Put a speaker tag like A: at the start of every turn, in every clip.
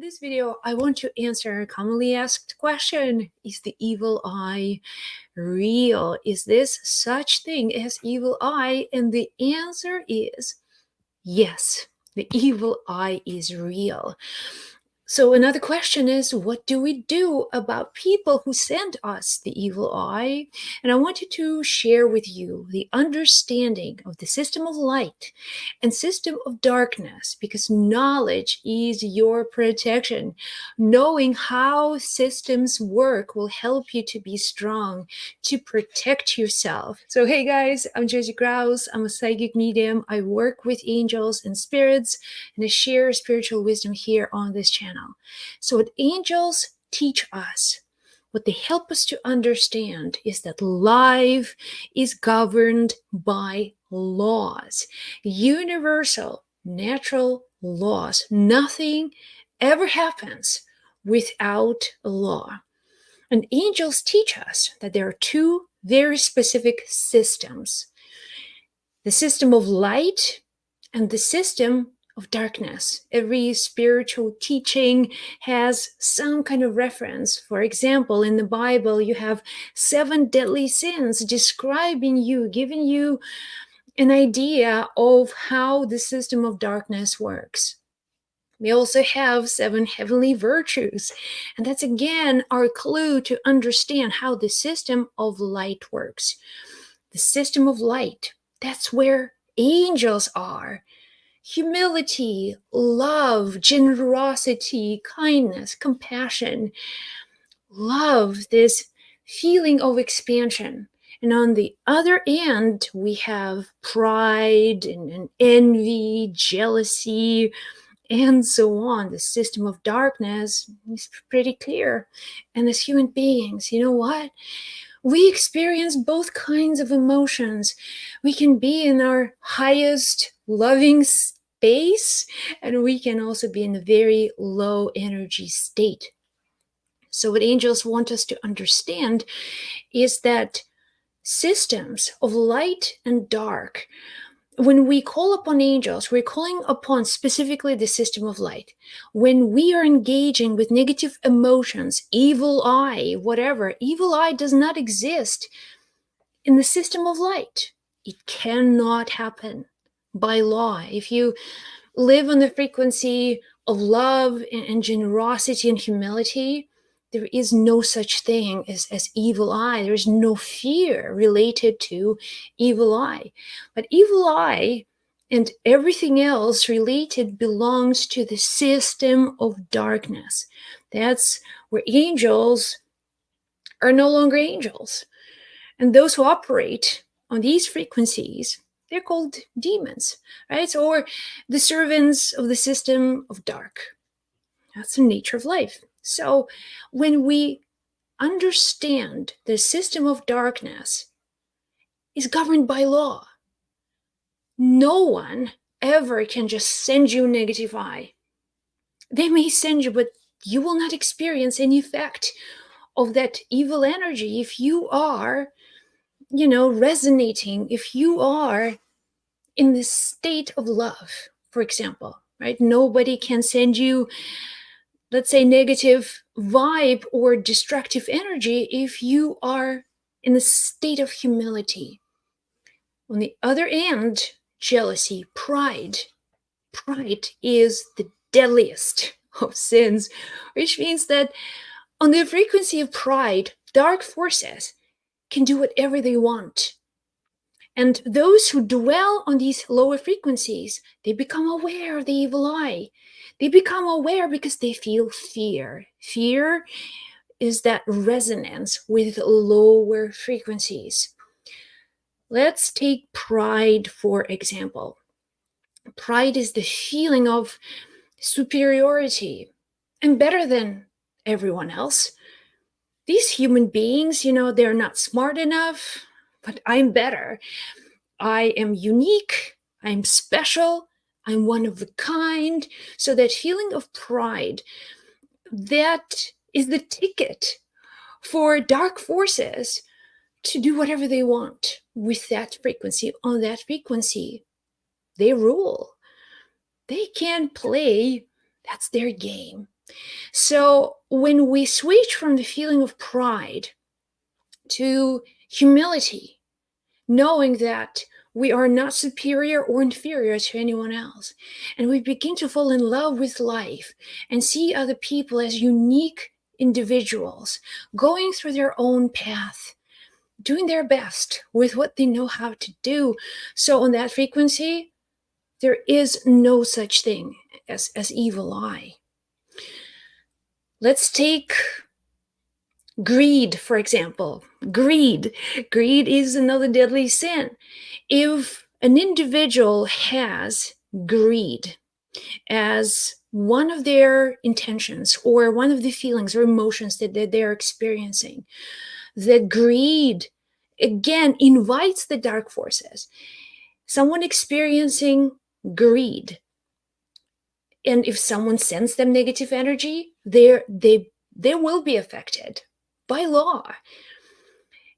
A: this video, I want to answer a commonly asked question. Is the evil eye real? Is this such thing as evil eye? And the answer is yes, the evil eye is real. So another question is, what do we do about people who send us the evil eye? And I wanted to share with you the understanding of the system of light and system of darkness, because knowledge is your protection. Knowing how systems work will help you to be strong, to protect yourself. So hey guys, I'm Josie Kraus. I'm a psychic medium. I work with angels and spirits, and I share spiritual wisdom here on this channel. So what angels teach us, what they help us to understand, is that life is governed by laws, universal, natural laws. Nothing ever happens without a law. And angels teach us that there are two very specific systems: the system of light and the system of darkness. Every spiritual teaching has some kind of reference. For example, in the Bible, you have 7 deadly sins describing you, giving you an idea of how the system of darkness works. We also have 7 heavenly virtues, and that's again our clue to understand how the system of light works. The system of light, that's where angels are. Humility, love, generosity, kindness, compassion, love, this feeling of expansion. And on the other end, we have pride and envy, jealousy, and so on. The system of darkness is pretty clear. And as human beings, you know what? We experience both kinds of emotions. We can be in our highest loving space, and we can also be in a very low energy state. So what angels want us to understand is that systems of light and dark, when we call upon angels, we're calling upon specifically the system of light. When we are engaging with negative emotions, evil eye, whatever, evil eye does not exist in the system of light. It cannot happen by law. If you live on the frequency of love and generosity and humility, there is no such thing as evil eye. There is no fear related to evil eye. But evil eye and everything else related belongs to the system of darkness. That's where angels are no longer angels. And those who operate on these frequencies, they're called demons, right? Or the servants of the system of dark. That's the nature of life. So when we understand the system of darkness is governed by law, no one ever can just send you a negative eye. They may send you, but you will not experience any effect of that evil energy if you are, resonating, if you are in this state of love, for example, right? Nobody can send you, let's say, negative vibe or destructive energy if you are in a state of humility. On the other end, jealousy, pride. Pride is the deadliest of sins, which means that on the frequency of pride, dark forces can do whatever they want. And those who dwell on these lower frequencies, they become aware of the evil eye. They become aware because they feel fear. Fear is that resonance with lower frequencies. Let's take pride, for example. Pride is the feeling of superiority. I'm better than everyone else. These human beings, they're not smart enough, but I'm better. I am unique. I'm special. I'm one of a kind. So that feeling of pride, that is the ticket for dark forces to do whatever they want with that frequency. On that frequency, they rule. They can play. That's their game. So when we switch from the feeling of pride to humility, knowing that we are not superior or inferior to anyone else, and we begin to fall in love with life and see other people as unique individuals going through their own path, doing their best with what they know how to do. So, on that frequency, there is no such thing as evil eye. Let's take greed, for example. Greed is another deadly sin. If an individual has greed as one of their intentions or one of the feelings or emotions that they're experiencing, that greed again invites the dark forces. Someone experiencing greed, and if someone sends them negative energy, they will be affected by law.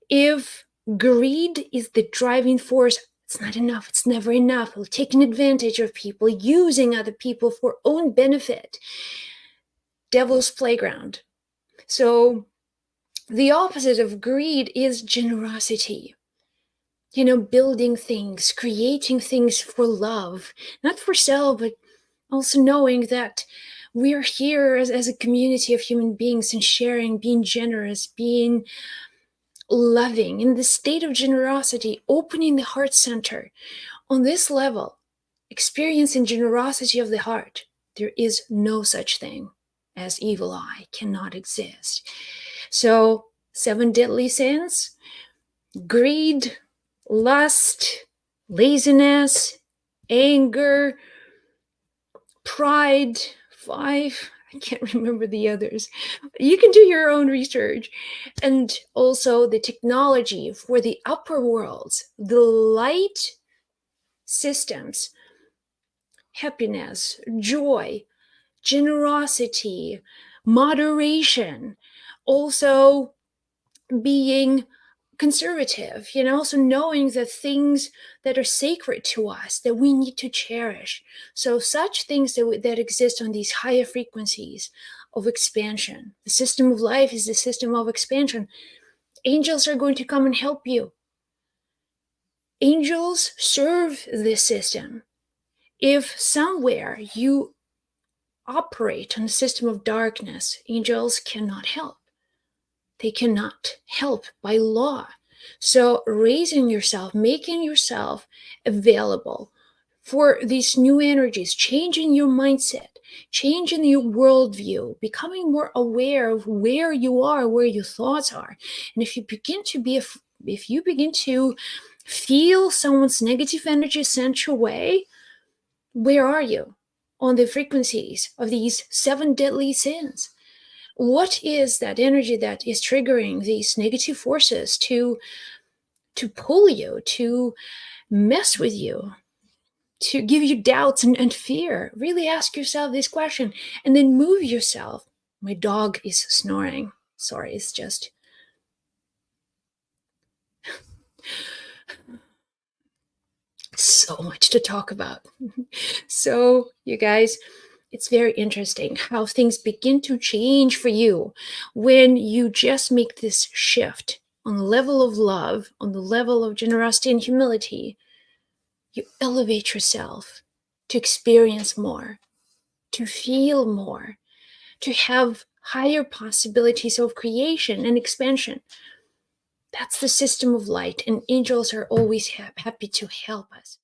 A: If greed is the driving force, it's not enough, it's never enough, taking advantage of people, using other people for own benefit, devil's playground. So the opposite of greed is generosity. Building things, creating things for love, not for self, but also knowing that we are here as a community of human beings and sharing, being generous, being loving, in the state of generosity, opening the heart center. On this level, experiencing generosity of the heart, there is no such thing as evil eye, cannot exist. So, 7 deadly sins: greed, lust, laziness, anger, pride. 5, I can't remember the others. You can do your own research. And also the technology for the upper worlds, the light systems: happiness, joy, generosity, moderation, also being conservative, so knowing the things that are sacred to us that we need to cherish. So such things that exist on these higher frequencies of expansion. The system of life is the system of expansion. Angels are going to come and help you. Angels serve this system. If somewhere you operate on a system of darkness, angels cannot help. They cannot help by law. So raising yourself, making yourself available for these new energies, changing your mindset, changing your worldview, becoming more aware of where you are, where your thoughts are. And if you begin to feel someone's negative energy sent your way, where are you on the frequencies of these 7 deadly sins? What is that energy that is triggering these negative forces to pull you, to mess with you, to give you doubts and fear? Really ask yourself this question and then move yourself. My dog is snoring. Sorry, it's just so much to talk about. So, you guys, it's very interesting how things begin to change for you when you just make this shift on the level of love, on the level of generosity and humility. You elevate yourself to experience more, to feel more, to have higher possibilities of creation and expansion. That's the system of light, and angels are always happy to help us.